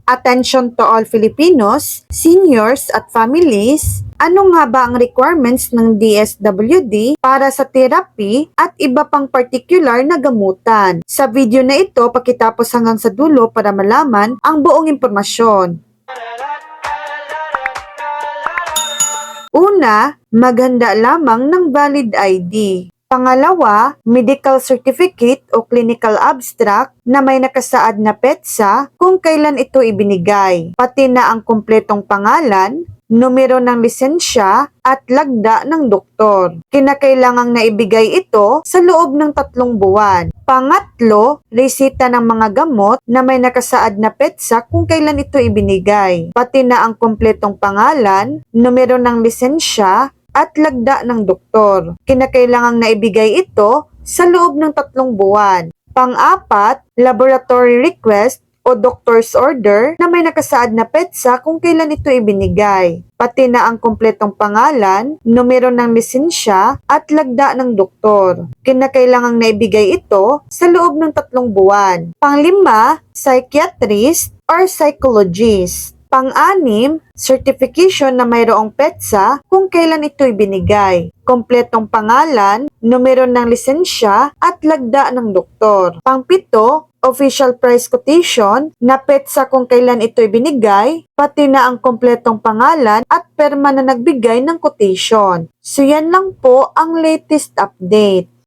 Attention to all Filipinos, seniors at families, ano nga ba ang requirements ng DSWD para sa therapy at iba pang particular na gamutan? Sa video na ito, pakitapos hanggang sa dulo para malaman ang buong impormasyon. Una, maghanda lamang ng valid ID. Pangalawa, medical certificate o clinical abstract na may nakasaad na petsa kung kailan ito ibinigay, pati na ang kumpletong pangalan, numero ng lisensya at lagda ng doktor. Kinakailangang naibigay ito sa loob ng 3 buwan. Pangatlo, resita ng mga gamot na may nakasaad na petsa kung kailan ito ibinigay, pati na ang kumpletong pangalan, numero ng lisensya at lagda ng doktor. Kinakailangang naibigay ito sa loob ng 3 buwan. Pang-apat, laboratory request o doctor's order na may nakasaad na petsa kung kailan ito ibinigay, pati na ang kumpletong pangalan, numero ng lisensya at lagda ng doktor. Kinakailangang naibigay ito sa loob ng 3 buwan. Pang-5, psychiatrist or psychologist. Pang-anim, certification na mayroong petsa kung kailan ito ibinigay, kompletong pangalan, numero ng lisensya at lagda ng doktor. Pang-pito, official price quotation na petsa kung kailan ito ibinigay, pati na ang kompletong pangalan at perma na nagbigay ng quotation. So yan lang po ang latest update.